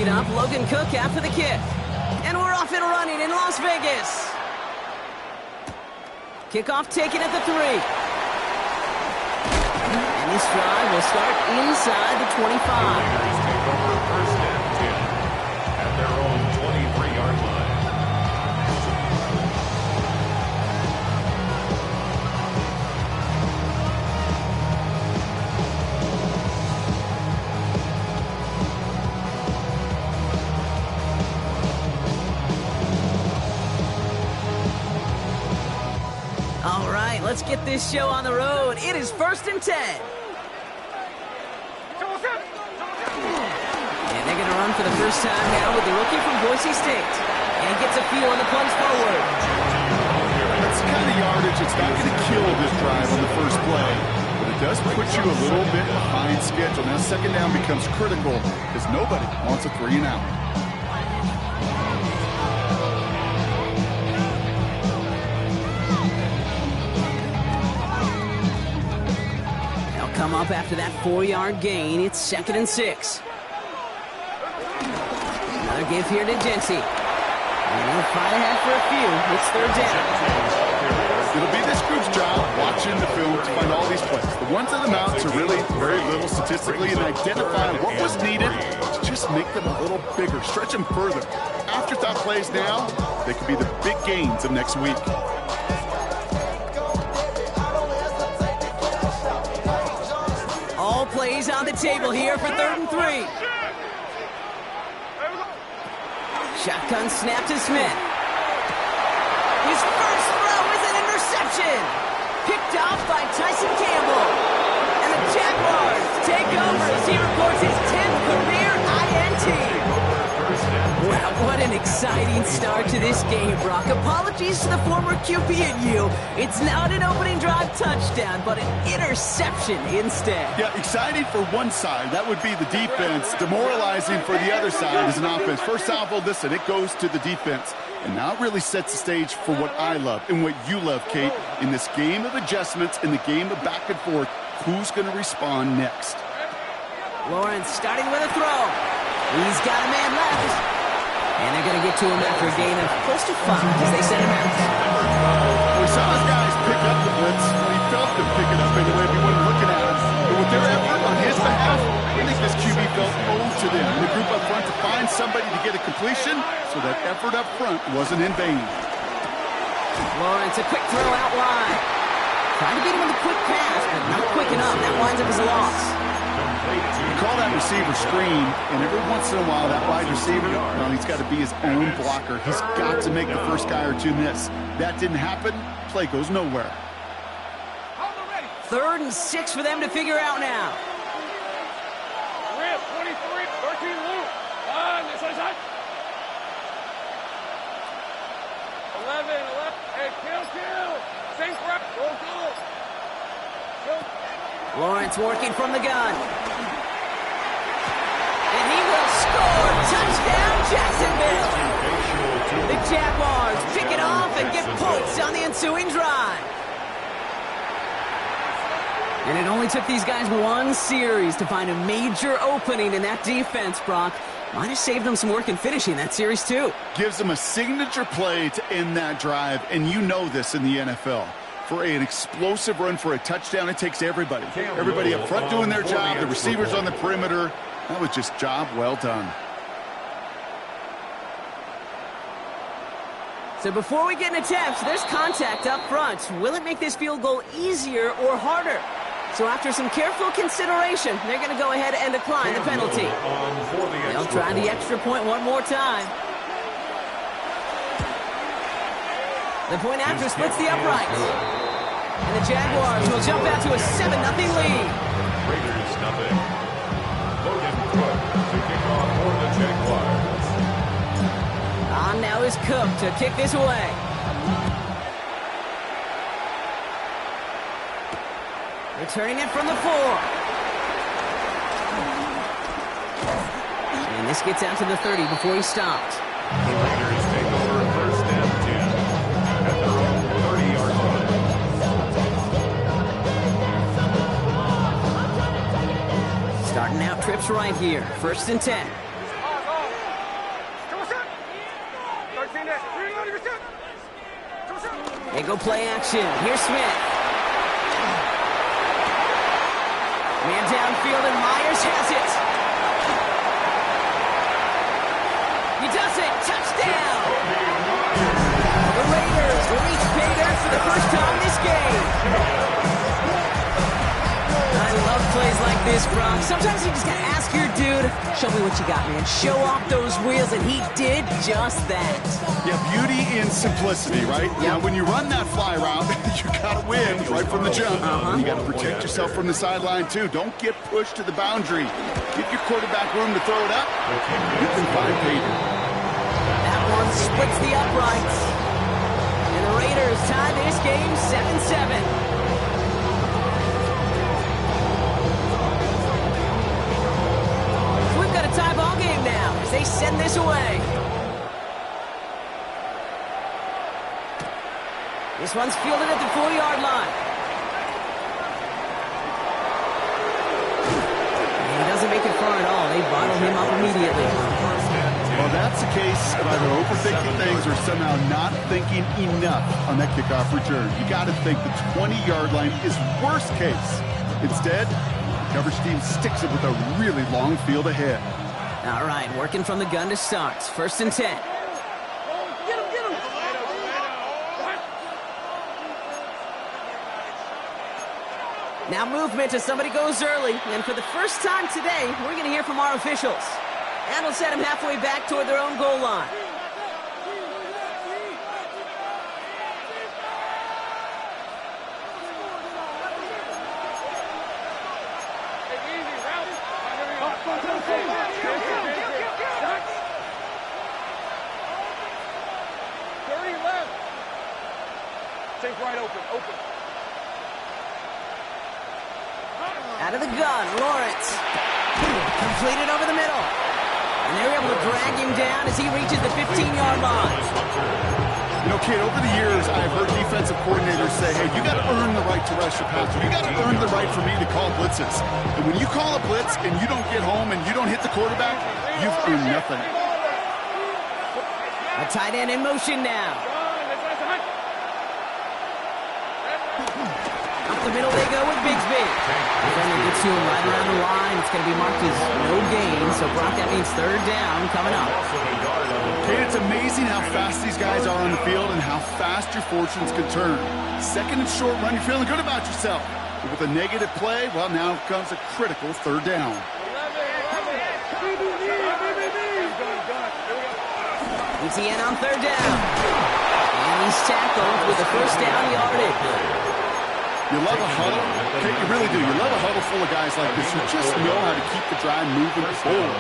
it up. Logan Cook after the kick. And we're off and running in Las Vegas. Kickoff taken at the 3. And this drive will start inside the 25. Take over first and 10 at their own 23-yard line. All right, let's get this show on the road. It is 1st and 10. And they're going to run for the first time now with the rookie from Boise State. And he gets a feel on the plunge forward. That's the kind of yardage. It's not going to kill this drive on the first play, but it does put you a little bit behind schedule. Now second down becomes critical because nobody wants a 3 and out. Come up after that 4-yard gain. It's 2nd and 6. Another give here to Dempsey. And he'll fight ahead for a few. It's 3rd down. It'll be this group's job watching the film to find all these plays. The ones that amount to really very little statistically and identify what was needed to just make them a little bigger, stretch them further. Afterthought plays now, they could be the big gains of next week. All plays on the table here for 3rd and 3. Shotgun snap to Smith. His first throw is an interception. Picked off by Tyson Campbell. And the Jaguars take over as he records his 10th career INT. Wow, what an exciting start to this game, Brock. Apologies to the former QB and you. It's not an opening drive touchdown, but an interception instead. Yeah, exciting for one side. That would be the defense. Demoralizing for the other side as an offense. First salvo, listen, it goes to the defense. And now it really sets the stage for what I love and what you love, Kate. In this game of adjustments, in the game of back and forth, who's going to respond next? Lawrence starting with a throw. He's got a man left. And they're going to get to him after a gain of close to 5 as they send him out. We saw his guys pick up the blitz. He felt them pick it up anyway if he wasn't looking at it. But with their effort on his behalf, I think this QB felt owed to them. And the group up front to find somebody to get a completion so that effort up front wasn't in vain. Lawrence, a quick throw out wide. Trying to beat him with a quick pass, but not quick enough. That winds up as a loss. You call that receiver screen, and every once in a while that wide receiver, well, he's got to be his own blocker. He's got to make the first guy or two miss. That didn't happen. Play goes nowhere. 3rd and 6 for them to figure out now. 23, 13 loop. This side. 11. Hey, kill. Same crap. Go. Lawrence working from the gun. And he will score. Touchdown, Jacksonville. The Jaguars pick it off and get points on the ensuing drive. And it only took these guys one series to find a major opening in that defense, Brock. Might have saved them some work in finishing that series, too. Gives them a signature play to end that drive, and you know this in the NFL. For an explosive run for a touchdown, it takes everybody. Everybody up front doing their job, the receivers on the perimeter. That was just job well done. So before we get into attempts, there's contact up front. Will it make this field goal easier or harder? So after some careful consideration, they're going to go ahead and decline the penalty. They'll try the extra point one more time. The point after splits the uprights. And the Jaguars will jump out to a 7-0 lead. Raiders nothing. Logan Cook to kick off for the Jaguars. On now is Cook to kick this away. Returning it from the 4. And this gets out to the 30 before he stopped. The Raiders take over first and 10 at their own 30-yard line. Starting out trips right here. 1st and 10. go play action. Here's Smith. Man downfield, and Myers has it. He does it. Touchdown. The Raiders will reach pay dirt for the first time this game. I love plays like this, Brock. Sometimes you just gotta ask your dude, show me what you got, man. Show off those wheels, and he did just that. Yeah, beauty in simplicity, right? Yep. Now, when you run that fly route, you gotta win right from the jump. And you gotta protect yourself from the sideline, too. Don't get pushed to the boundary. Give your quarterback room to throw it up. You can find Payton. That one splits the uprights. And the Raiders tie this game 7-7. Tie ball game now as they send this away. This one's fielded at the 4-yard line. And he doesn't make it far at all. They bottle him up immediately. Well, that's the case of either overthinking things or somehow not thinking enough on that kickoff return. You got to think the 20-yard line is worst case. Instead, the coverage team sticks it with a really long field ahead. All right, working from the gun to start. 1st and 10. Get him! Now movement as somebody goes early. And for the first time today, we're going to hear from our officials. And we'll set them halfway back toward their own goal line. Right open. Out of the gun, Lawrence. Completed over the middle. And they were able to drag him down as he reaches the 15-yard line. You know, kid, over the years, I've heard defensive coordinators say, hey, you got to earn the right to rush the passer. You got to earn the right for me to call blitzes. And when you call a blitz and you don't get home and you don't hit the quarterback, you've earned nothing. A tight end in motion now. Up the middle they go with Bigsby. Defender gets to him right around the line. It's going to be marked as no gain. So, Brock, that means 3rd down coming up. Kate, it's amazing how fast these guys are on the field and how fast your fortunes can turn. 2nd and short run, you're feeling good about yourself. But with a negative play, well, now comes a critical 3rd down. ETN on 3rd down. And he's tackled with the 1st down yardage. You love a huddle. Okay, you really do. You love a huddle full of guys like this who just know how to keep the drive moving forward.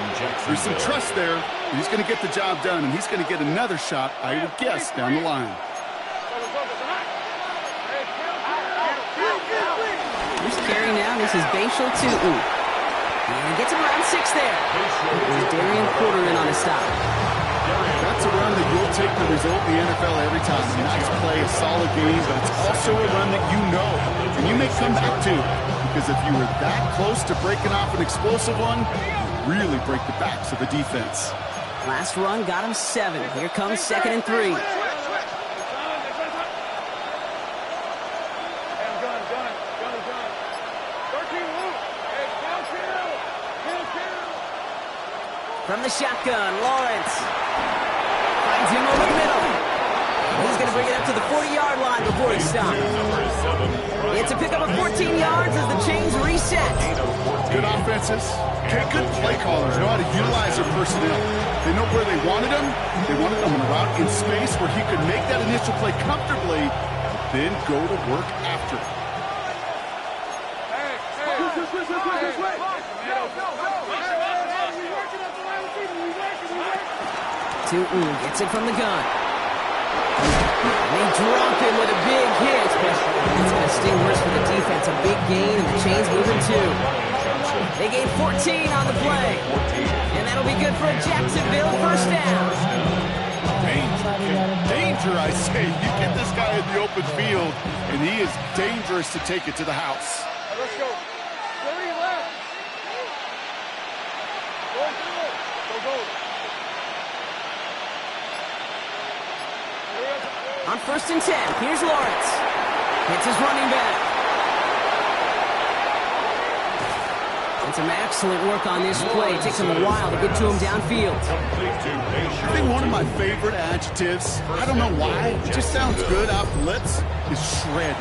There's some trust there. He's going to get the job done, and he's going to get another shot, I would guess, down the line. Here's carry now. This is Bashal to And he gets him around 6 there. There's Darian Porter in on a stop. That's a run that you'll take the result in the NFL every time. A nice play, a solid game, but it's also a run that you know, and you may come back to. Because if you were that close to breaking off an explosive one, you really break the backs of the defense. Last run got him 7. Here comes 2nd and 3. From the shotgun, Lawrence finds him over the middle. He's going to bring it up to the 40-yard line before he stops. It's a pickup of 14 yards as the chains reset. Good offenses. Okay, good play callers know how to utilize their personnel. They know where they wanted him. They wanted him on a route in space where he could make that initial play comfortably, then go to work after it. Gets it from the gun. They drop him with a big hit, but it's going to sting worse for the defense. A big gain, and the chains moving too. They gain 14 on the play, and that'll be good for a Jacksonville 1st down. Danger, I say. You get this guy in the open field, and he is dangerous to take it to the house. Let's go. 30 left. Go. On 1st and 10, here's Lawrence. It's his running back. And some excellent work on this play. It takes him a while to get to him downfield. I think one of my favorite adjectives, I don't know why, it just sounds good off the lips, is shred.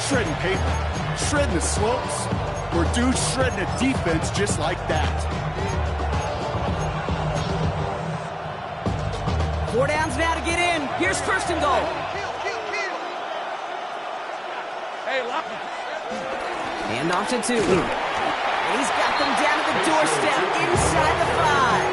Shredding paper, shredding the slopes, or dude shredding a defense just like that. 4 downs now to get in. Here's first and goal. Hey, lock. Hand off to 2. And he's got them down to the doorstep inside the 5.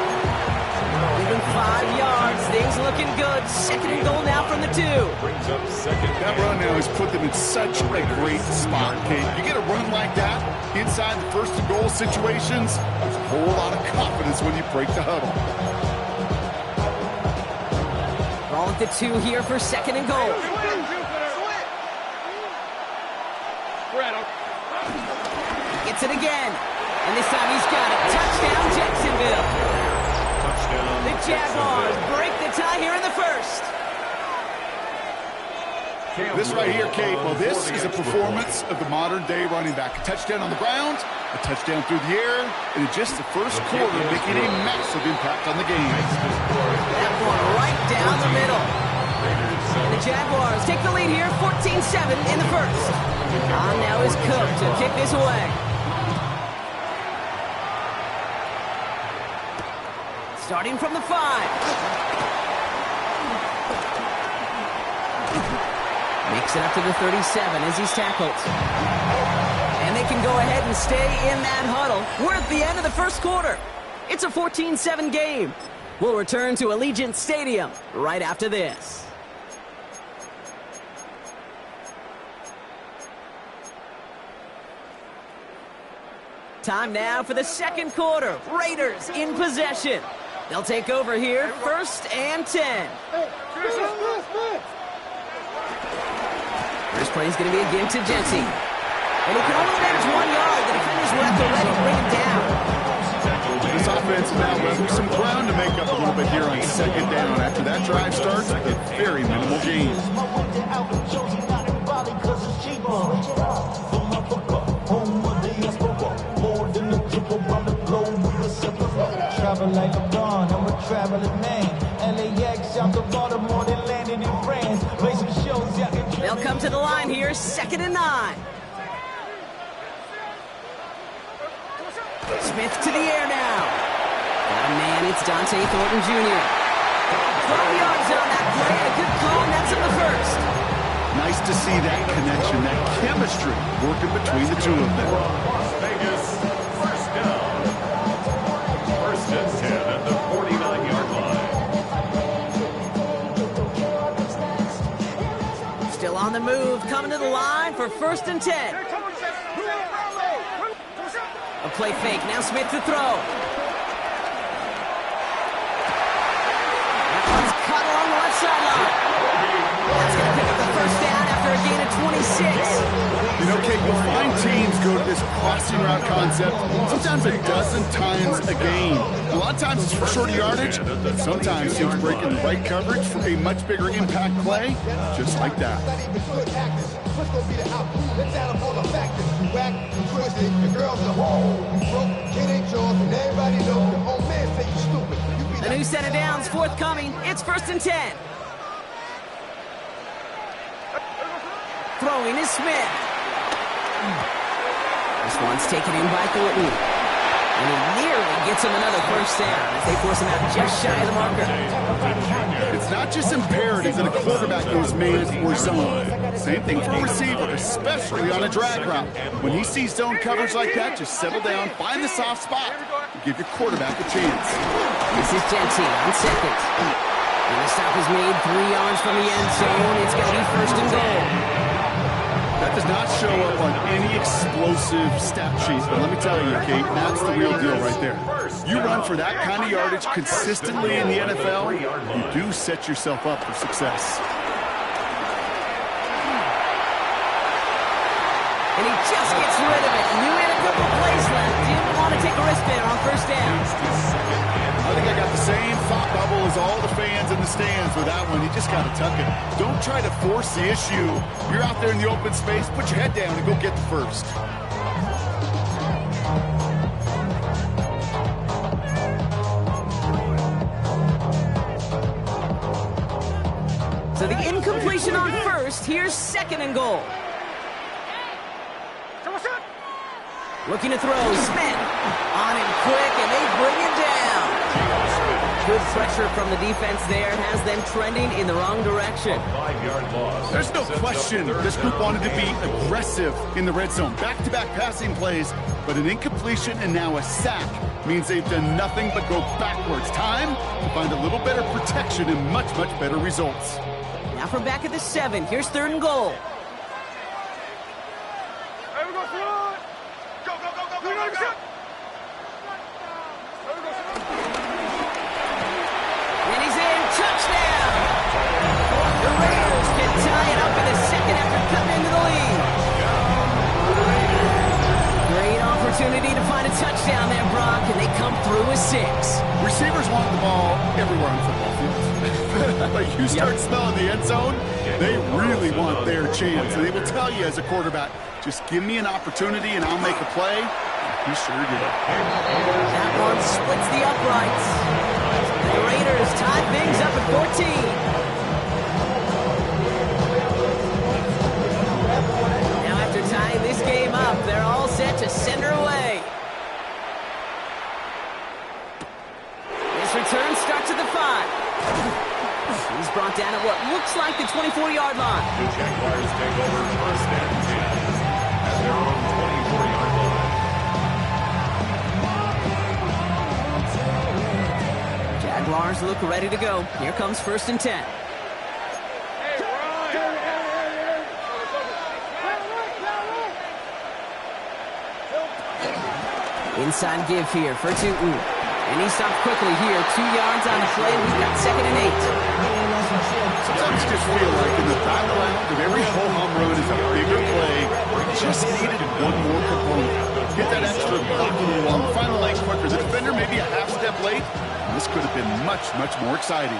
Give him 5 yards. Things looking good. Second and goal now from the 2. Brings up second. That run now has put them in such a great spot, Kate. You get a run like that inside the first and goal situations, there's a whole lot of confidence when you break the huddle. Ball at the 2 here for second and goal. Gets it again. And this time he's got it. Touchdown, Jacksonville. Touchdown. The Jaguars break the tie here in the first. This right here, Kate, well, this is a performance of the modern-day running back. A touchdown on the ground, a touchdown through the air, and in just the first quarter, making a massive impact on the game. That one right down the middle. And the Jaguars take the lead here, 14-7 in the first. On now is Cook to kick this away. Starting from the 5. Makes it up to the 37 as he's tackled. And they can go ahead and stay in that huddle. We're at the end of the first quarter. It's a 14-7 game. We'll return to Allegiant Stadium right after this. Time now for the second quarter. Raiders in possession. They'll take over here, 1st and 10. First play is going to be again to Jency. And he can only manage 1 yard. The defenders were at the ready to bring him down. This offense is now leaving some ground to make up a little bit here on second down. After that drive starts, a very minimal gain. Travel like LeBron, I'm a traveling man. LAX out to Baltimore, they landed in France. Play some shows out in They'll come to the line here, 2nd and 9. Smith to the air now. Got a man, it's Dante Thornton Jr. 12 yards on that play, and a good call, and that's in the first. Nice to see that connection, that chemistry working between the two of them. Las Vegas, first down. 1st and 10 at the 49-yard line. Still on the move, coming to the line for 1st and 10. A play fake, now Smith to throw. That one's cut along the left sideline. That's going to pick up the 1st down after a gain of 26. You know, Kate, you'll find teams go to this crossing route concept sometimes a dozen times a game. A lot of times it's for shorter yardage, but sometimes teams break in the right coverage for a much bigger impact play, just like that. A new set of downs forthcoming. It's 1st and 10. Throwing is Smith. This one's taken in by Thornton. And he nearly gets him another 1st down as they force him out just shy of the marker. It's not just imperative that a quarterback goes man or zone. Same thing for a receiver, especially on a drag route. When he sees zone coverage like that, just settle down, find the soft spot, and give your quarterback a chance. This is Jency on 2nd. And the stop is made 3 yards from the end zone. It's going to be 1st and goal. That does not show up on any explosive stat sheet, but let me tell you, Kate, that's the real deal right there. You run for that kind of yardage consistently in the NFL, you do set yourself up for success. And he just gets rid of it. Knew he had a couple plays left. Didn't want to take a risk there on 1st down. I I think I got the same thought bubble as all the fans in the stands with that one. You just got to tuck it. Don't try to force the issue. You're out there in the open space, put your head down and go get the first. So the incompletion on first. Here's second and goal. Looking to throw. Smith on him quick, and they bring him down. Good pressure from the defense there has them trending in the wrong direction. 5-yard loss. There's no question this group wanted to be aggressive in the red zone. Back-to-back passing plays, but an incompletion and now a sack means they've done nothing but go backwards. Time to find a little better protection and much, much better results. Now from back at the 7. Here's third and goal. And he's in. Touchdown! The Raiders can tie it up in the second after cutting into the lead. Great opportunity to find a touchdown there, Brock, and they come through with 6. Receivers want the ball everywhere on football fields. But you start smelling the end zone, they really want their chance. And they will tell you as a quarterback, just give me an opportunity and I'll make a play. He sure did. That one splits the uprights. The Raiders tie things up at 14. Now after tying this game up, they're all set to send her away. This return starts at the 5. He's brought down at what looks like the 24-yard line. The Jaguars take over first and 10 at their own 24-yard line. Jaguars look ready to go. Here comes first and 10. Inside give here for Tootin. And he stopped quickly here. 2 yards on the play. We've got second and 8. Sometimes you just feel like in the background of every ho-hum run is a bigger play. Just needed one more component. Get that extra block along the final leg quicker. The defender maybe a half step late. This could have been much, much more exciting.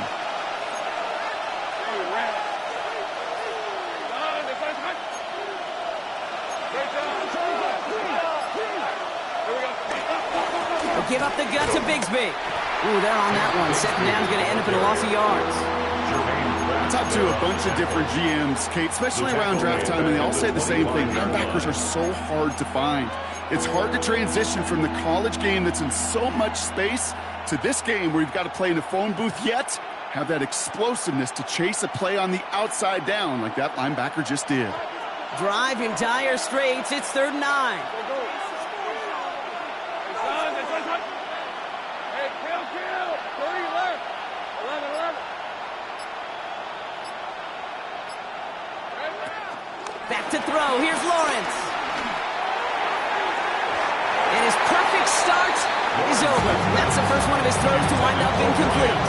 Give up the gut to Bigsby. Ooh, they're on that one. Second down's going to end up in a loss of yards. I talked to a bunch of different GMs, Kate, especially around draft time, and they all say the same thing. Linebackers are so hard to find. It's hard to transition from the college game that's in so much space to this game where you've got to play in a phone booth, yet have that explosiveness to chase a play on the outside down like that linebacker just did. Drive in dire straits. It's 3rd and 9. Back to throw. Here's Lawrence. And his perfect start is over. That's the first one of his throws to wind up incomplete.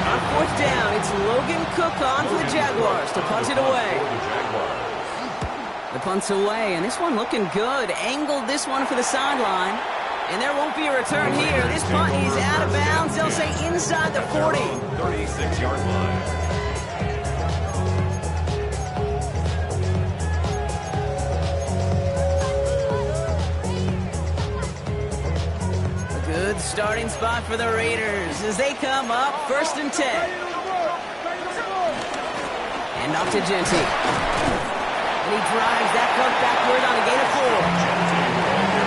On 4th down, it's Logan Cook on for the Jaguars to punt it away. The punt's away, and this one looking good. Angled this one for the sideline. And there won't be a return here. This punt is out of bounds. They'll say inside the 40. 36-yard line. Good starting spot for the Raiders as they come up 1st and 10. And off to Genty. And he drives that punt backward on a gain of 4.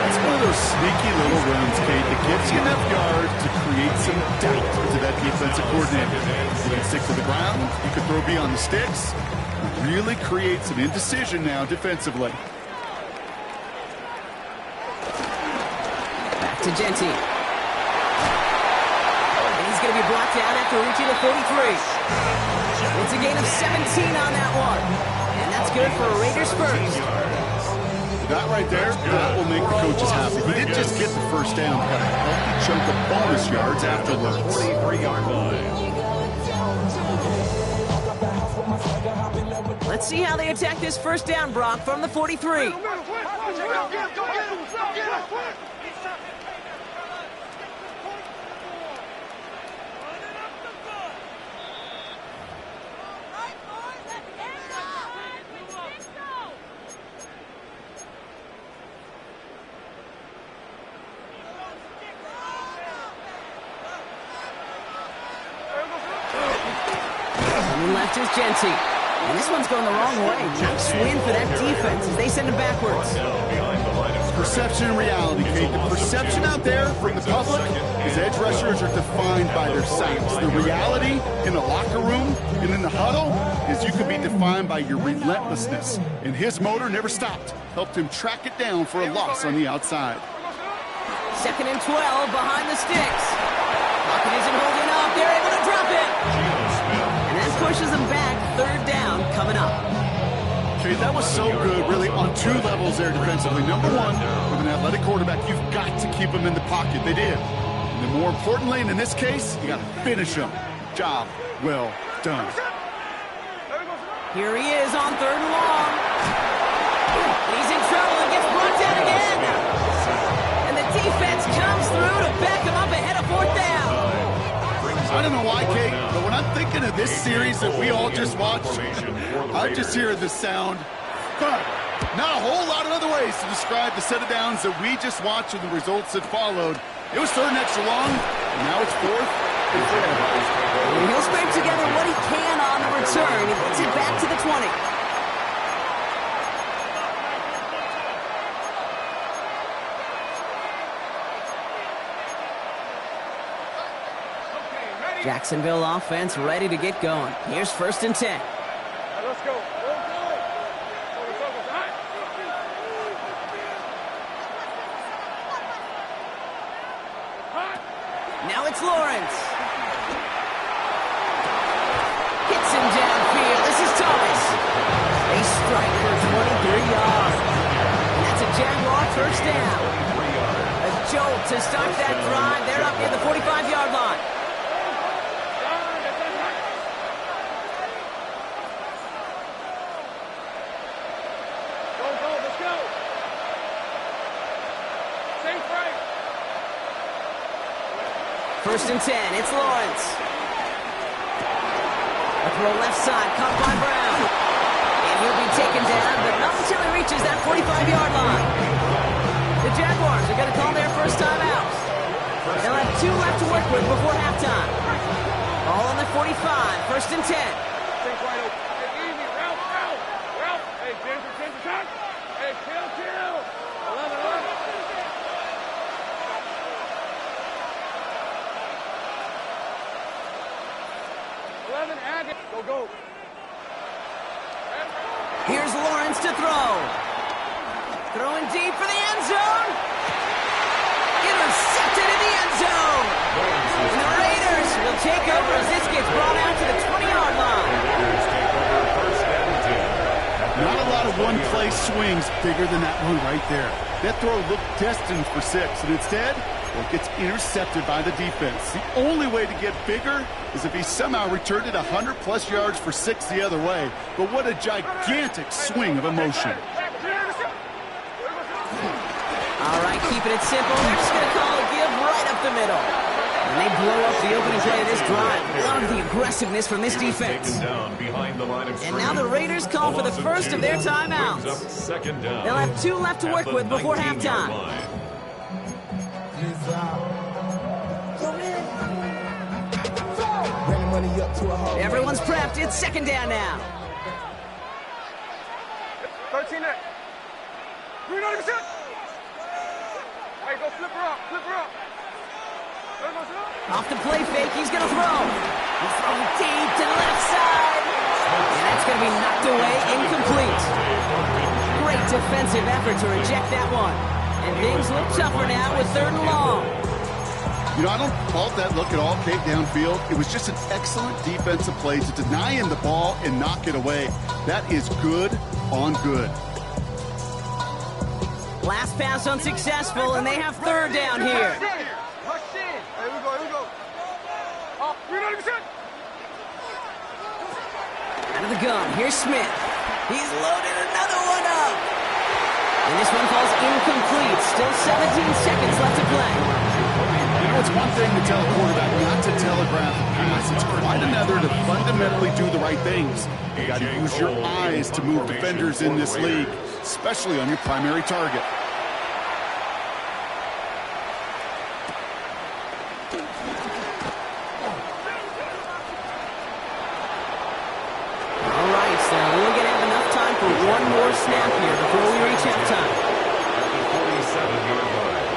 It's one of those sneaky little runs, Kate, that gives you enough yards to create some doubt to that defensive coordinator. You can stick to the ground, you can throw beyond the sticks. It really creates an indecision now defensively. Back to Genty. Going to be brought down after reaching the 43. It's a gain of 17 on that one. And that's good for Raiders first. That right there, that will make the coaches happy. He didn't just get the first down, but a healthy chunk of bonus yards afterwards. 43-yard line. Let's see how they attack this first down, Brock, from the 43. Moving left is Genty. And this one's going the wrong way. Nice win for that defense as they send it backwards. Perception and reality, Kate. The perception out there from the public is edge rushers are defined by their size. The reality in the locker room and in the huddle is you can be defined by your relentlessness. And his motor never stopped. Helped him track it down for a loss on the outside. 2nd and 12 behind the sticks. Pocket isn't holding up. They're able to drop it. And that pushes them back. 3rd down coming up. Okay, that was so good, really, on 2 levels there defensively. Number 1, with an athletic quarterback, you've got to keep him in the pocket. They did. And then more importantly, and in this case, you got to finish him. Job well done. Here he is on 3rd and long. He's in trouble and gets brought down again. And the defense comes through to back him up ahead of 4th down. I don't know why, Kate, but when I'm thinking of this series that we all just watched, I'm just hearing the sound. Not a whole lot of other ways to describe the set of downs that we just watched and the results that followed. It was 3rd and extra long, and now it's 4th and forever. He'll scrape together what he can on the return. He gets it back to the 20. Jacksonville offense ready to get going. Here's 1st and 10. Let's go. Now it's Lawrence. Hits him downfield. This is Thomas. They strike for 23 yards. And that's a Jaguar 1st down. A jolt to start that drive. They're up near the 45-yard line. First and 10, it's Lawrence. A throw left side, caught by Brown. And he'll be taken down, but not until he reaches that 45-yard line. The Jaguars are going to call their first time out. They'll have 2 left to work with before halftime. All on the 45, 1st and 10. Think wide open. Hey, easy, Ralph. Hey, Ginger, shot. Hey, kill. 11. 11, add it. Go. Here's Lawrence to throw. Throwing deep for the end zone. Intercepted in the end zone. And the Raiders will take over as this gets brought out to the 20-yard line. Not a lot of one-play swings bigger than that one right there. That throw looked destined for 6, and instead, it gets intercepted by the defense. The only way to get bigger is if he somehow returned it 100-plus yards for 6 the other way. But what a gigantic swing of emotion. All right, keeping it simple. They're just going to call a give right up the middle. And they blow up the opening play of this drive. Love the aggressiveness from this defense. And now the Raiders call for the first of their timeouts. They'll have 2 left to work with before halftime. Everyone's prepped. It's 2nd down now. 13 there. 390%. Hey, go flip her up. Off the play fake, he's going to throw. He's throwing deep to the left side. And that's going to be knocked away, incomplete. Great defensive effort to reject that one. And things look tougher now with 3rd and long. You know, I don't fault that look at all, Kate, downfield. It was just an excellent defensive play to deny him the ball and knock it away. That is good on good. Last pass unsuccessful, and they have 3rd down here. Here we go. Oh, 390%. Out of the gun, here's Smith. He's loaded another one up. And this one falls incomplete. Still 17 seconds left to play. You know, it's one thing to tell a quarterback not to telegraph a pass. It's quite another to fundamentally do the right things. You got to use your eyes to move defenders in this league, especially on your primary target. one more snap here before we reach halftime. At the 47-yard line.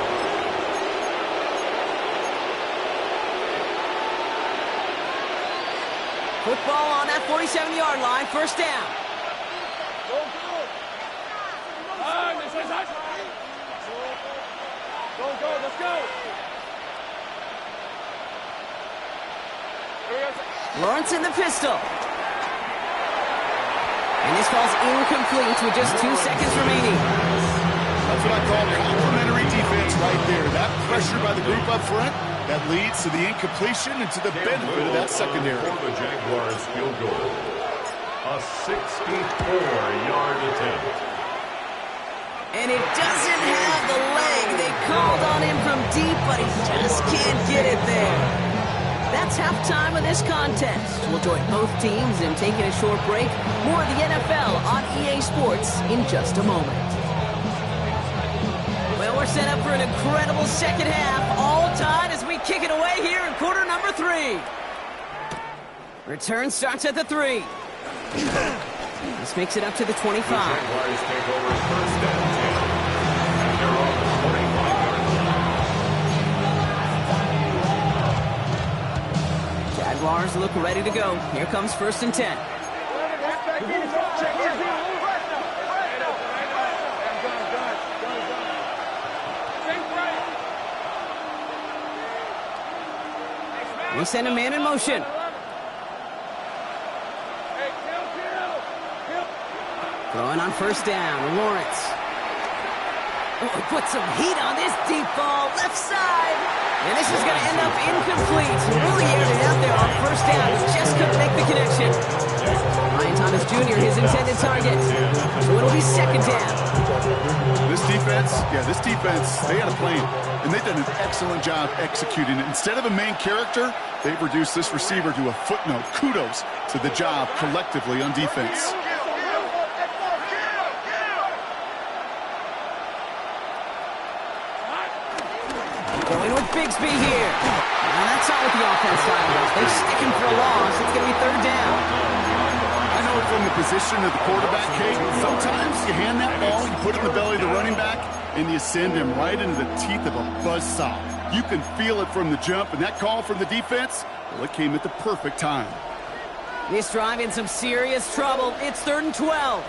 Football on that 47-yard line, first down. Go. Go, let's go. Lawrence in the pistol. And this falls incomplete with just 2 seconds remaining. That's what I call complimentary defense right there. That pressure by the group up front, that leads to the incompletion and to the benefit of that secondary. For the Jaguars field goal. A 64-yard attempt. And it doesn't have the leg. They called on him from deep, but he just can't get it there. That's halftime of this contest. We'll join both teams in taking a short break. More of the NFL on EA Sports in just a moment. Well, we're set up for an incredible second half. All tied as we kick it away here in quarter number 3. Return starts at the 3. This makes it up to the 25. The Jaguars take over first and 10. And they're on the 45-yard line. Jaguars look ready to go. Here comes first and 10. We send a man in motion. Throwing on first down, Lawrence. Oh, put some heat on this deep ball, left side. And this is going to end up incomplete. Really aired it out there on first down. Just couldn't make the connection. Ryan Thomas Jr., his intended target. So it'll be second down. This defense, they had a plan. And they've done an excellent job executing it. Instead of a main character, they've reduced this receiver to a footnote. Kudos to the job collectively on defense. Going with Bigsby here. Now that's not what the offense side was. They stick him for a loss. It's going to be third down. I know from the position of the quarterback, Kate, sometimes you hand that ball, you put it in the belly of the running back, and you send him right into the teeth of a buzzsaw. You can feel it from the jump, and that call from the defense, well, it came at the perfect time. This drive in some serious trouble. It's third and 12.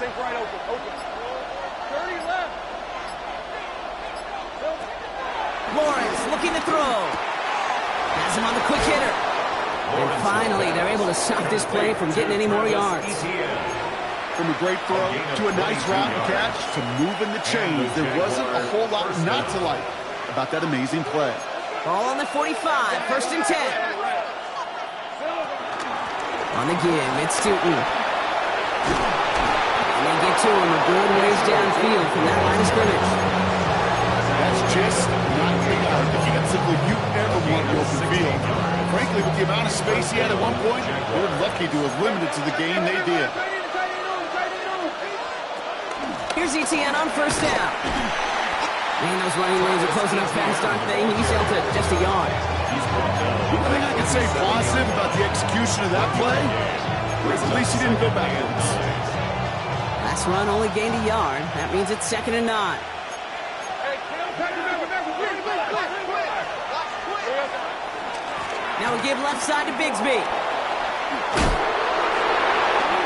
Think right open. 30 left. Lawrence looking to throw. Has him on the quick hitter. And finally, they're able to stop this play from getting any more yards. From a great throw to a nice route and catch to moving the chains, there wasn't a whole lot not to like about that amazing play. Ball on the 45, first and 10. On the give, it's Stoughton. And they get to him a good ways downfield from that line of scrimmage. That's just not defensively you ever want to open field. Frankly, with the amount of space he had at one point, they were lucky to have limited to the game they did. Here's ETN on first down. Man, those running lanes are closing up fast, aren't they? He's out to just a yard. One thing I can say positive about the execution of that play was at least he didn't go backwards. Last run only gained a yard. That means it's second and 9. Now we give left side to Bigsby.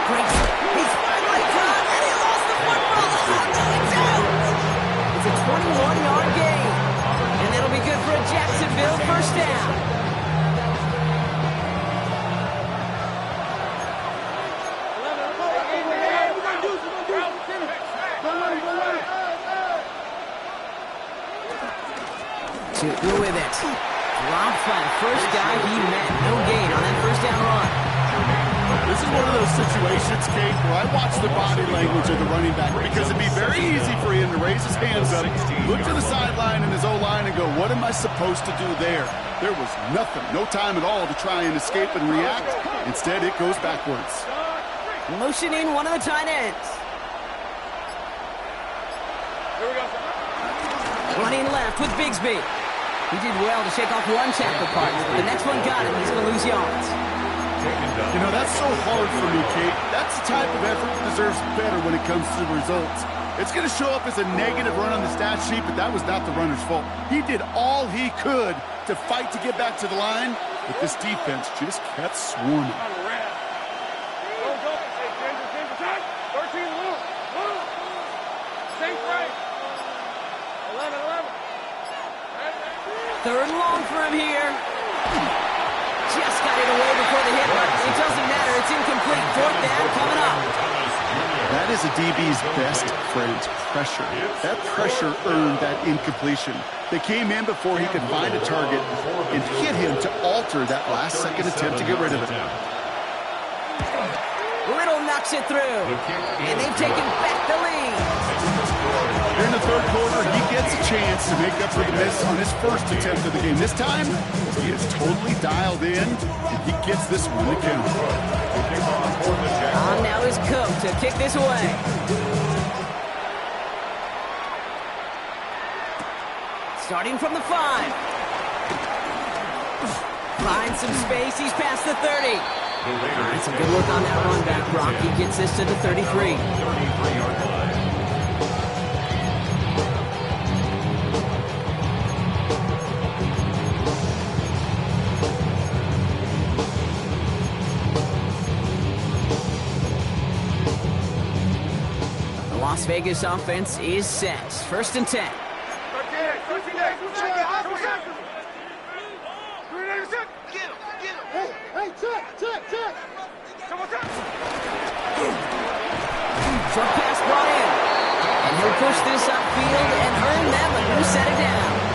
Breaks. He's finally caught, and he lost the football. Oh, no, it's out. It's a 21-yard gain. And it'll be good for a Jacksonville first down. Shooting with it. Dropped by the first guy he met. No gain on that first down run. This is one of those situations, Kate, where I watch the body language of the running back because it'd be very easy for him to raise his hands up, look to the sideline and his O-line and go, what am I supposed to do there? There was nothing, no time at all to try and escape and react. Instead, it goes backwards. Motioning one of the tight ends. Here we go. Running left with Bigsby. He did well to shake off one tackle partner, but the next one got him. He's going to lose yards. You know, that's so hard for me, Kate. That's the type of effort that deserves better when it comes to the results. It's going to show up as a negative run on the stat sheet, but that was not the runner's fault. He did all he could to fight to get back to the line, but this defense just kept swarming. Third and long for him here. Just got it away before the hit, but it doesn't matter. It's incomplete. Fourth down coming up. That is a DB's best friend, pressure. That pressure earned that incompletion. They came in before he could find a target and hit him to alter that last-second attempt to get rid of it. Little knocks it through, and they've taken back the lead. Here in the third quarter, he gets a chance to make up for the miss on his first attempt of the game. This time, he is totally dialed in, and he gets this one to count. On now is Cook to kick this away. Starting from the 5. Finds some space. He's past the 30. Some good work on that run back, Brock. He gets this to the 33. The Las Vegas offense is set. First and 10. Short pass brought in. And he'll push this upfield and earn them a new set of downs.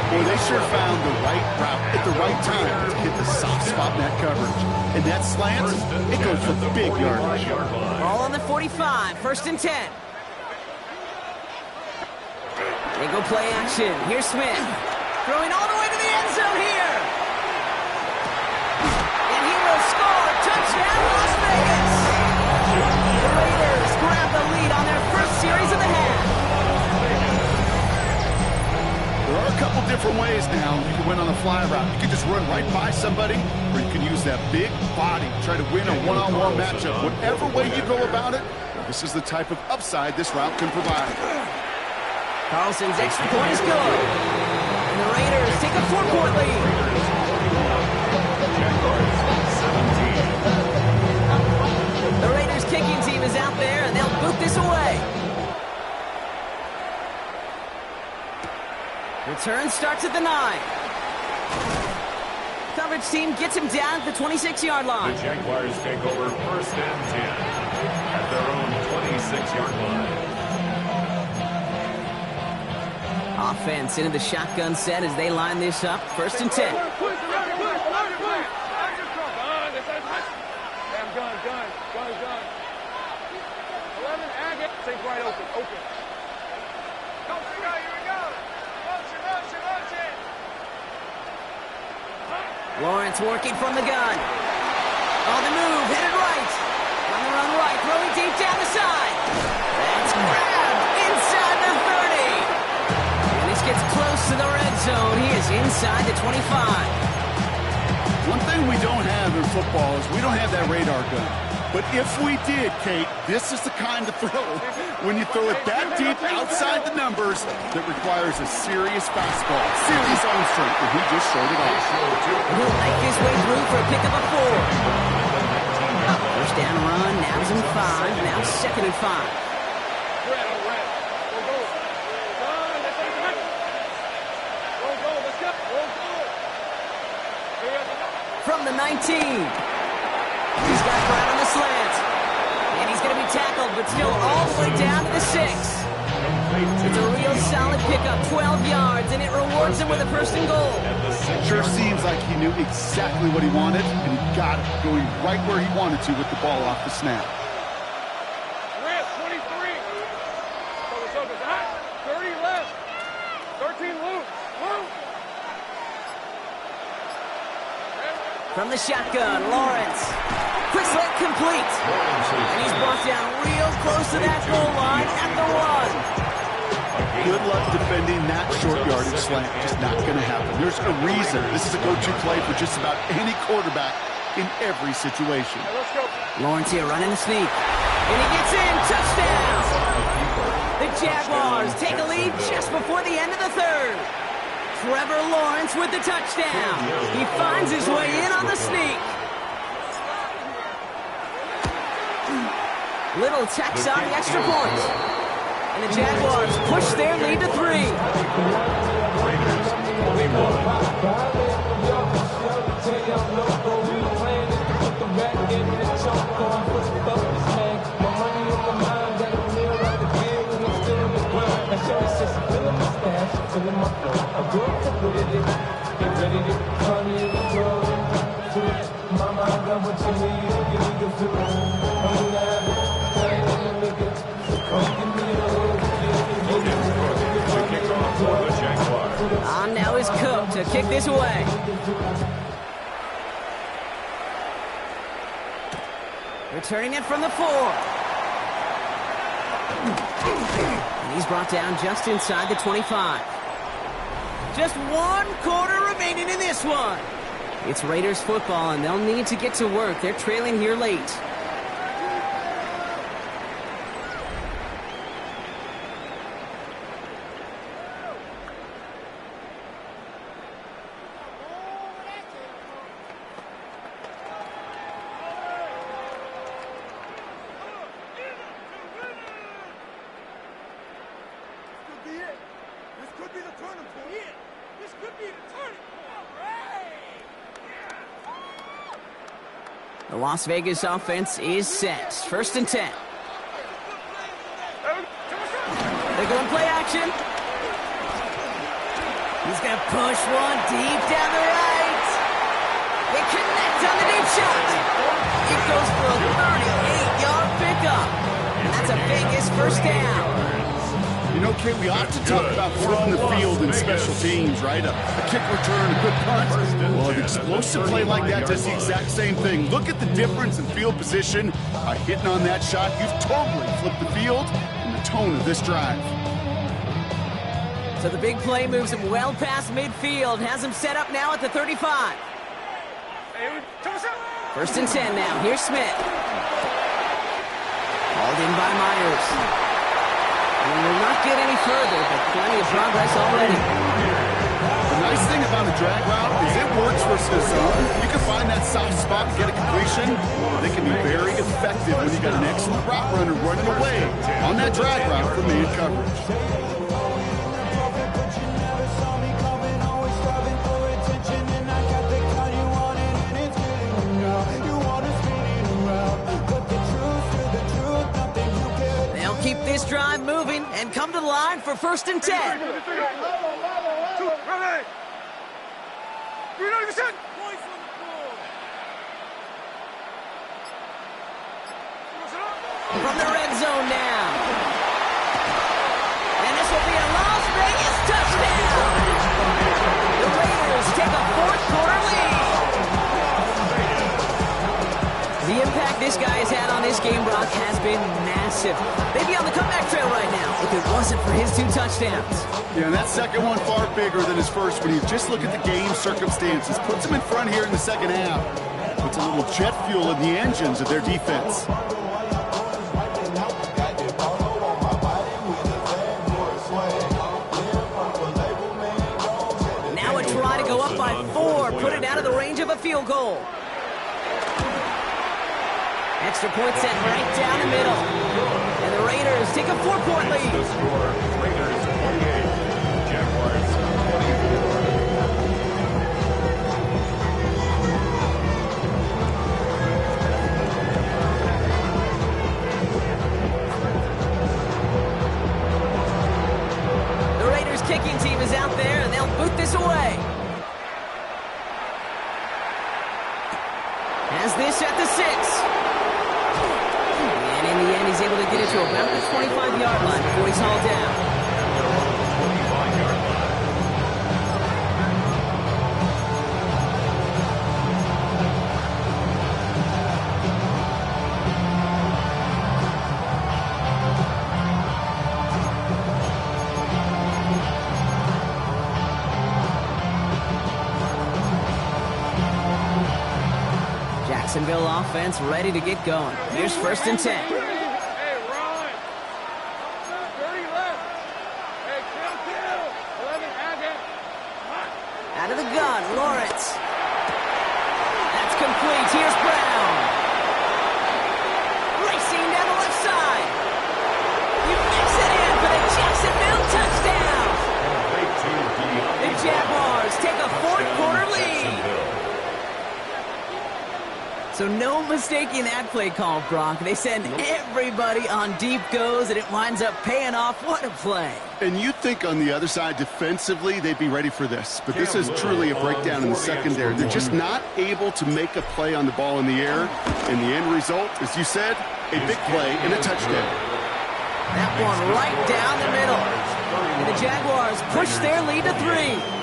Boy, they sure found the right route at the right time to hit the soft spot in that coverage. And that slant, it goes for big yardage. Ball on the 45, first and 10. They go play action. Here's Smith. Throwing all the way to the end zone here. And he will score. Touchdown, Las Vegas. The Raiders grab the lead on their first series of the half. There are a couple different ways now you can win on a fly route. You can just run right by somebody, or you can use that big body, try to win a one-on-one matchup. Whatever way you go about it, this is the type of upside this route can provide. Carlson's extra point is good. And the Raiders take a 4-point lead. The Raiders kicking team is out there, and they'll boot this away. Return starts at the 9. Coverage team gets him down at the 26-yard line. The Jaguars take over first and 10 at their own 26-yard line. Offense into the shotgun set as they line this up. First and 10. Lawrence working from the gun. On the move, headed right. On the run right, throwing deep down the side. That's grabbed inside the 30. And this gets close to the red zone. He is inside the 25. One thing we don't have in football is we don't have that radar gun. But if we did, Kate, this is the kind of throw when you throw it that deep outside the numbers that requires a serious fastball, serious arm strength, and he just showed it off. He'll make his way through for a pickup of 4. First down run, now he's in 5, now second and 5. From the 19. He's got Brown on the slant. And he's going to be tackled, but still all the way down to the 6. It's a real solid pickup, 12 yards, and it rewards him with a first and goal. Sure seems like he knew exactly what he wanted, and he got it, going right where he wanted to with the ball off the snap. 23. 30 left. 13 loose. From the shotgun, Lawrence. Quick slant complete. And he's brought down real close to that goal line at the 1. Good luck defending that short yardage slant. Just not going to happen. There's a reason this is a go-to play for just about any quarterback in every situation. Lawrence here running the sneak. And he gets in. Touchdown! The Jaguars take a lead just before the end of the third. Trevor Lawrence with the touchdown. He finds his way in on the sneak. Little tacks on the extra point. And the Jaguars push their lead to 3. Raiders 21. On now is Cook to kick this away. Returning it from the 4. And he's brought down just inside the 25. Just 1 quarter remaining in this one. It's Raiders football, and they'll need to get to work. They're trailing here late. The Las Vegas offense is set. 1st and 10. They're going play action. He's going to push one deep down the right. They connect on the deep shot. It goes for a 38-yard pickup. And that's a Vegas 1st down. You know, Kate, we often talk about flipping the field in special teams, right? A kick return, a good punt. Well, an explosive play like that does the exact same thing. Look at the difference in field position. By hitting on that shot, you've totally flipped the field and the tone of this drive. So the big play moves him well past midfield. Has him set up now at the 35. 1st and 10 now. Here's Smith. Hauled in by Myers. And will not get any further, but plenty of progress already. The nice thing about a drag route is it works versus the zone. You can find that soft spot and get a completion. They can be very effective when you got an excellent route runner running away on that drag route from man coverage. Keep this drive moving and come to the line for 1st and 10. From the red zone now. And this will be a Las Vegas touchdown. The Raiders take a 4th quarter lead. The impact this guy has had on this game, Brock, has been massive. They'd be on the comeback trail right now if it wasn't for his 2 touchdowns. Yeah, and that second one far bigger than his first when you just look at the game circumstances. Puts him in front here in the second half. Puts a little jet fuel in the engines of their defense. Now a try to go up by 4. Put it out of the range of a field goal. Extra point set right down the middle. And the Raiders take a 4-point lead. The score, Raiders 28, Jaguars 24. The Raiders kicking team is out there, and they'll boot this away. Has this at the 6. In the end, he's able to get it to about the 25-yard line before he's hauled down. 25-yard line. Jacksonville offense ready to get going. Here's 1st and 10. Hey, run. 30 left. Hey, kill. 11, Agate. Out of the gun, Lawrence. That's complete. Here's Brown. Racing down the left side. He makes it in for the Jacksonville touchdown. The Jaguars take a 4th-quarter lead. So no mistaking that play call, Brock. They send everybody on deep goes, and it winds up paying off. What a play. And you'd think on the other side, defensively, they'd be ready for this. But this is truly a breakdown in the secondary. They're just not able to make a play on the ball in the air. And the end result, as you said, a big play and a touchdown. That one right down the middle. And the Jaguars push their lead to 3.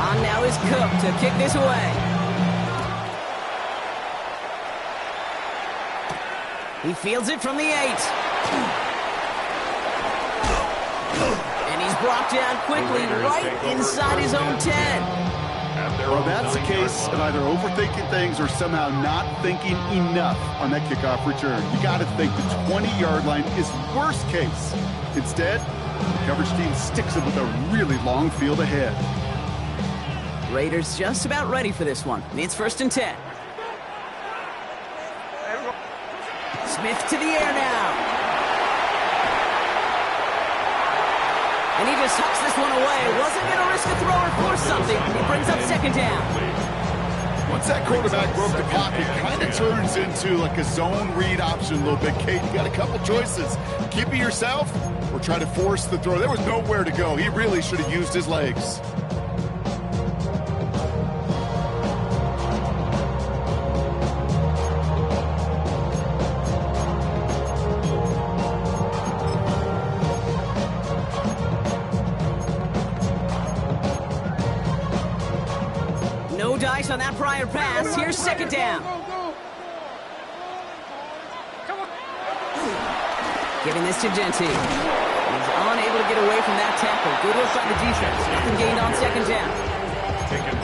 On now is Cook to kick this away. He fields it from the 8. And he's brought down quickly right inside his own 10. Well, that's the case of either overthinking things or somehow not thinking enough on that kickoff return. You got to think the 20-yard line is worst case. Instead, the coverage team sticks it with a really long field ahead. Raiders just about ready for this one. It's 1st and 10. Smith to the air now. And he just hucks this one away. Wasn't going to risk a throw or force something. He brings up 2nd down. Once that quarterback broke the pocket, it kind of turns into like a zone read option a little bit. Kate, you got a couple choices. Keep it yourself or try to force the throw. There was nowhere to go. He really should have used his legs. On that prior pass, here's 2nd down. Giving this to Genty. He's unable to get away from that tackle. Good work by the defense. Nothing gained on 2nd down.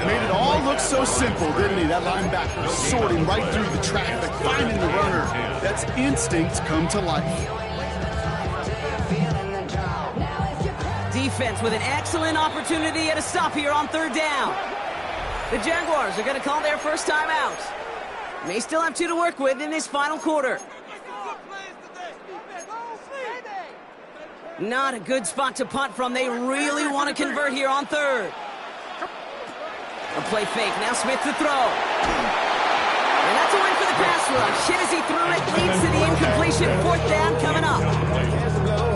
Made it all look so simple, didn't he? That linebacker sorting right through the traffic, finding the runner. That's instincts come to life. Defense with an excellent opportunity at a stop here on 3rd down. The Jaguars are going to call their first time out. May still have 2 to work with in this final quarter. Not a good spot to punt from. They really want to convert here on 3rd. A play fake. Now Smith to throw. And that's a win for the pass rush. Hit as he threw it. Leads to the incompletion. 4th down coming up.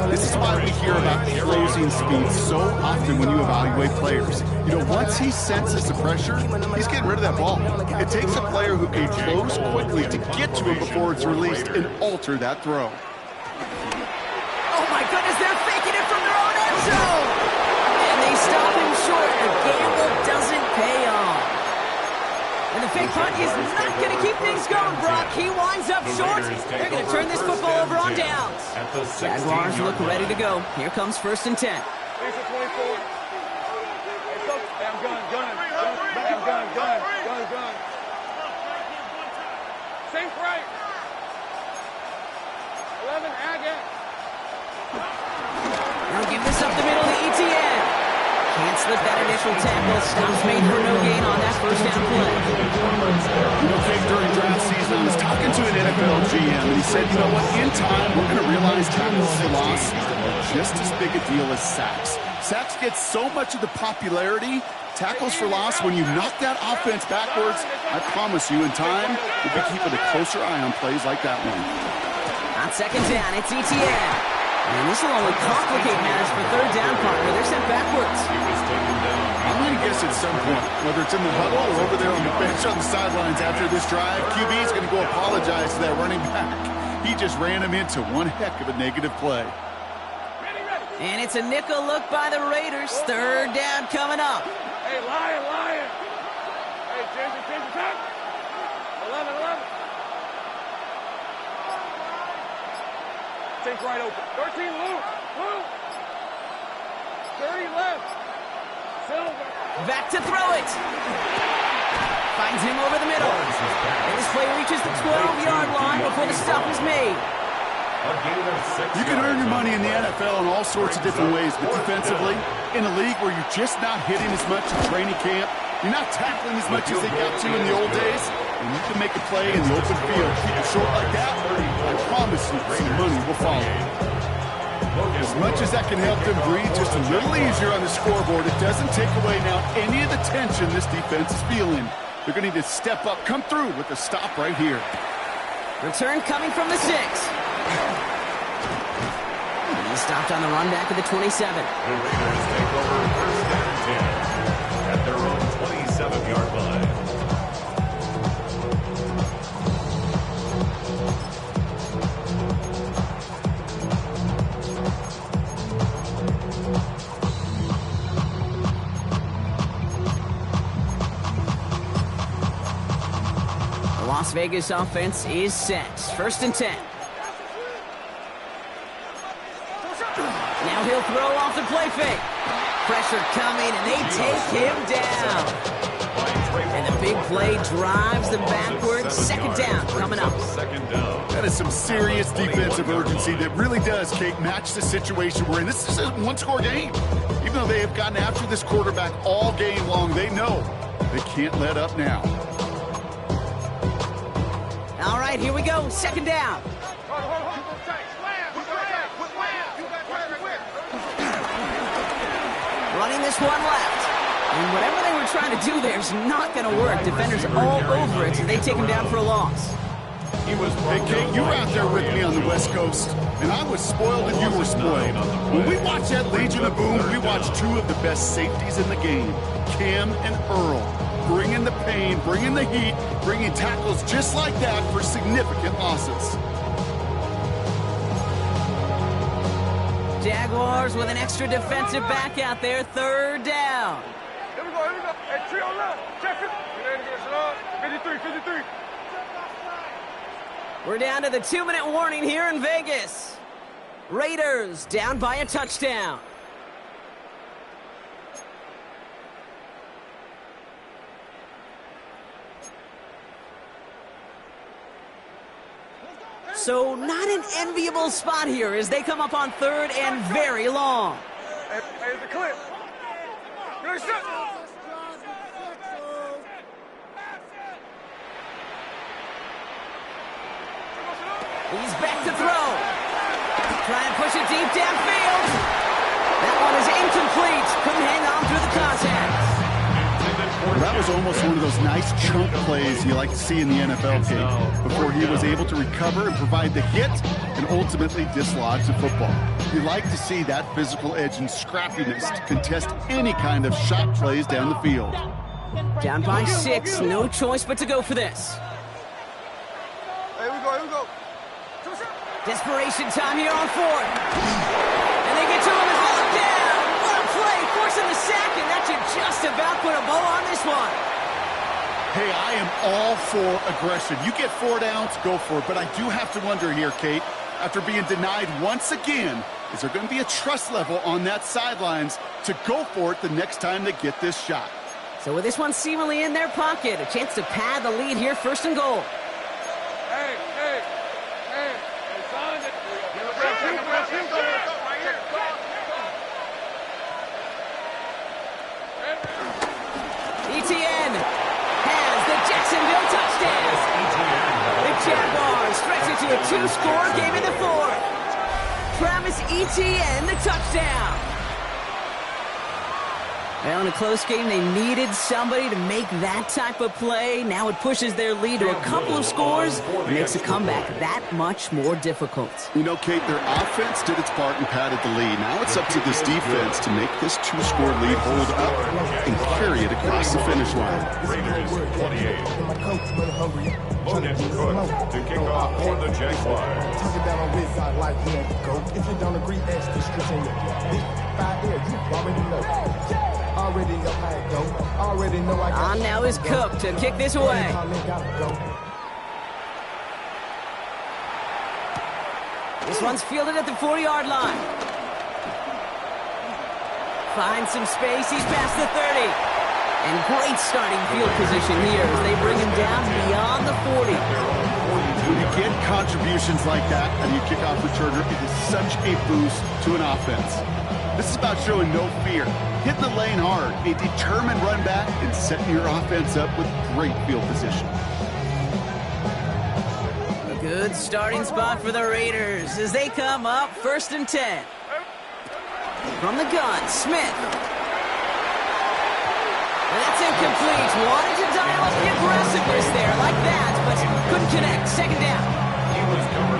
This is why we hear about closing speed so often when you evaluate players. You know, once he senses the pressure, he's getting rid of that ball. It takes a player who can close quickly to get to him before it's released and alter that throw. Oh my goodness, they're faking it from their own end zone! And they stop him short. The gamble doesn't pay off. And the fake punt is not going to keep things going, Brock. He winds up short. They're going to turn this football over on downs. Jaguars look ready to go. Here comes 1st and 10. Here's the 24. Gun. Safe right. 11, Agate. Now give this up the middle to ETN. Can't slip that initial tackle. Stops made for no gain on that 1st down play. You know, Kate, during draft season, I was talking to an NFL GM, and he said, you know what, in time, we're going to realize tackles for loss are just as big a deal as sacks. Sacks get so much of the popularity. Tackles for loss, when you knock that offense backwards, I promise you, in time, we'll be keeping a closer eye on plays like that one. On 2nd down, it's ETN. And this will only complicate matters for 3rd down, partner. They're sent backwards. I'm going to guess at some point, whether it's in the huddle or over there on the bench on the sidelines after this drive, QB is going to go apologize to that running back. He just ran him into one heck of a negative play. And it's a nickel look by the Raiders. 3rd down coming up. Hey, lion. Hey, change the 11. Take right open. 13, Luke. 30 left. Silver. Back to throw it. Finds him over the middle. And this play reaches the 12-yard line before the stop is made. You can earn your money in the NFL in all sorts of different ways, but defensively, in a league where you're just not hitting as much in training camp, you're not tackling as much as they got to in the old days, and you can make a play in the open field. Keep it short like that, I promise you some money will follow. As much as that can help them breathe just a little easier on the scoreboard, it doesn't take away now any of the tension this defense is feeling. They're going to need to step up, come through with a stop right here. Return coming from the 6. And he stopped on the run back of the 27. The Raiders take over first and 10 at their own 27-yard line. Las Vegas offense is set. First and 10. Now he'll throw off the play fake. Pressure coming, and they take him down. And the big play drives them backwards. Second down coming up. That is some serious defensive urgency that really does, Kate, match the situation we're in. This is a one-score game. Even though they have gotten after this quarterback all game long, they know they can't let up now. All right, here we go. Second down. Running this one left. And whatever they were trying to do there is not going to work. Defenders all over it, so they take him down for a loss. Hey, Kate, you were out there with me on the West Coast, and I was spoiled and you were spoiled. When we watched that Legion of Boom, we watched two of the best safeties in the game, Cam and Earl. Bringing the pain, bringing the heat, bringing tackles just like that for significant losses. Jaguars with an extra defensive back out there. Third down. Here we go. Hey, trio left. Check it. 53. We're down to the 2-minute warning here in Vegas. Raiders down by a touchdown. So not an enviable spot here as they come up on third and very long. Hey, the clip. Good shot. He's back to throw. Try and push it deep downfield. That one is incomplete. Couldn't hang on through the contact. That was almost one of those nice chunk plays you like to see in the NFL, Kate, before he was able to recover and provide the hit and ultimately dislodge the football. You like to see that physical edge and scrappiness to contest any kind of shot plays down the field. Down by 6, no choice but to go for this. Here we go. Desperation time here on fourth. And they get to him and haul him down. What a play, forcing the sack, and that should just about put a bow on this one. Hey, I am all for aggression. You get 4 downs, go for it. But I do have to wonder here, Kate, after being denied once again, is there going to be a trust level on that sidelines to go for it the next time they get this shot? So with this one seemingly in their pocket, a chance to pad the lead here, first and goal. Hey, son. Etienne has the Jacksonville touchdown. The Jaguars stretch it to a 2-score game in the fourth. Travis Etienne, the touchdown. Well, in a close game, they needed somebody to make that type of play. Now it pushes their lead to a couple of scores and makes a comeback that much more difficult. You know, Kate, their offense did its part and padded the lead. Now it's up to this defense to make this 2-score lead hold up and carry it across the finish line. Raiders 28. Logan Cook to kick off for the Jaguars. Talking down on this side like you go. If you don't agree, ask the streets in your big 5 there. You already know. Already know how it go. Already know I got. On now is Cook to kick this away. This one's fielded at the 40-yard line. Finds some space. He's past the 30. And great starting field position here as they bring him down beyond the 40. When you get contributions like that out of your kickoff returner, it is such a boost to an offense. This is about showing no fear, hitting the lane hard, a determined run back, and setting your offense up with great field position. A good starting spot for the Raiders as they come up 1st and 10. From the gun, Smith. And that's incomplete. Wanted to dial up the aggressiveness there like that, but couldn't connect. 2nd down.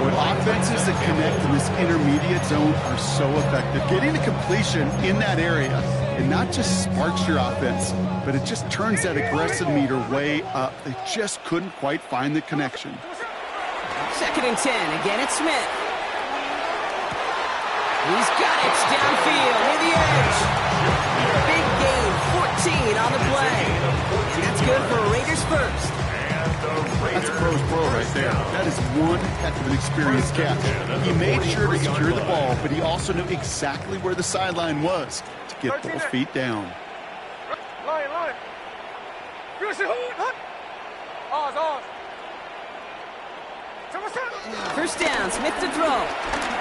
When offenses that connect in this intermediate zone are so effective, getting a completion in that area, it not just sparks your offense, but it just turns that aggressive meter way up. They just couldn't quite find the connection. 2nd and 10. Again, it's Smith. He's got it downfield near the edge. Big gain, 14 on the play. And that's good for Raiders first. That's a pro's pro right there. That is one heck of an experienced catch. He made sure to secure the ball, but he also knew exactly where the sideline was to get both feet down. Lion. First down, Smith to throw.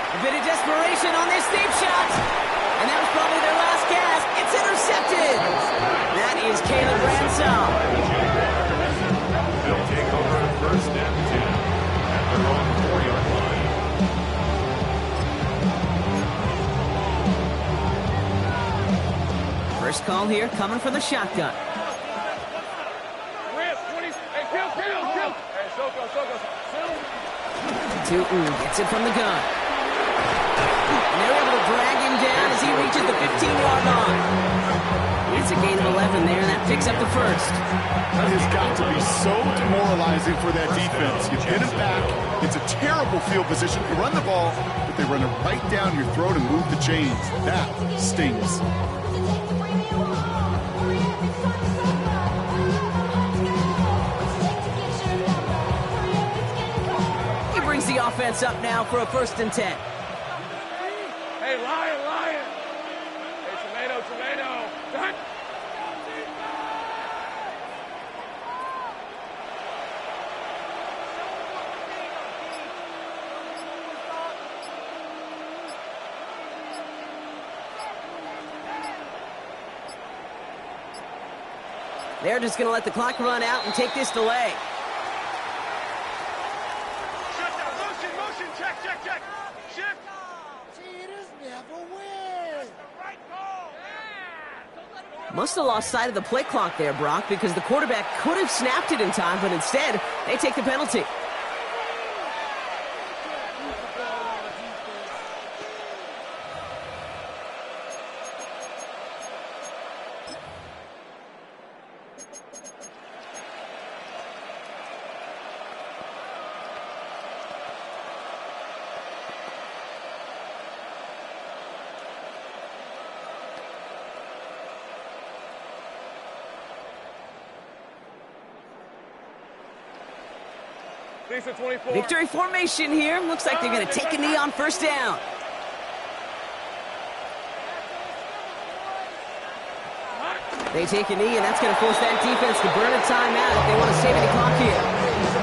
A bit of desperation on this deep shot. And that was probably their last cast. It's intercepted. That is Caleb Ransom. They'll take over 1st and 10 at their own 4-yard line. First call here coming from the shotgun. Kill. Hey, Soko. Tootin gets it from the gun. And they're able to drag him down as he reaches the 15-yard line. It's a gain of 11 there, and that picks up the first. That has got to be so demoralizing for that defense. You get him back. It's a terrible field position. They run the ball, but they run it right down your throat and move the chains. That stings. He brings the offense up now for a 1st and 10. Hey, Lion. Hey, tomato. Done. They're just going to let the clock run out and take this delay. Motion. Check. Shift. Cheaters never win. Must have lost sight of the play clock there, Brock, because the quarterback could have snapped it in time, but instead, they take the penalty. Lisa 24. Victory formation here. Looks like they're going to take a knee on 1st down. They take a knee, and that's going to force that defense to burn a timeout if they want to save any clock here.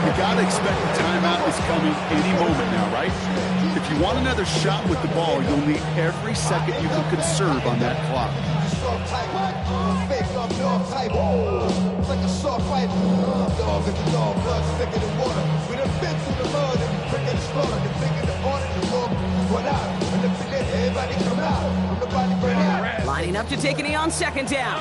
You got to expect the timeout is coming any moment now, right? If you want another shot with the ball, you'll need every second you can conserve on that clock. Like a shark fight, dog is a dog, blood thicker than water. We done been through the mud and we bring it slaughter. The thinking the order, the walk, run out. And the finish, everybody come out. From the body burn out. Lining up to take a knee on 2nd down.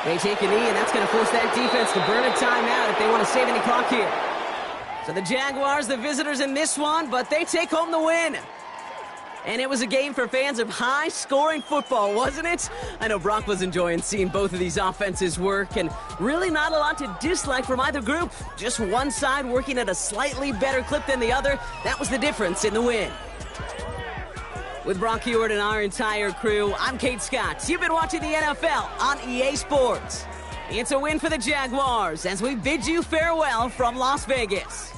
They take a knee, and that's going to force that defense to burn a timeout if they want to save any clock here. So the Jaguars, the visitors in this one, but they take home the win. And it was a game for fans of high-scoring football, wasn't it? I know Brock was enjoying seeing both of these offenses work, and really not a lot to dislike from either group. Just one side working at a slightly better clip than the other. That was the difference in the win. With Brock Hewitt and our entire crew, I'm Kate Scott. You've been watching the NFL on EA Sports. It's a win for the Jaguars as we bid you farewell from Las Vegas.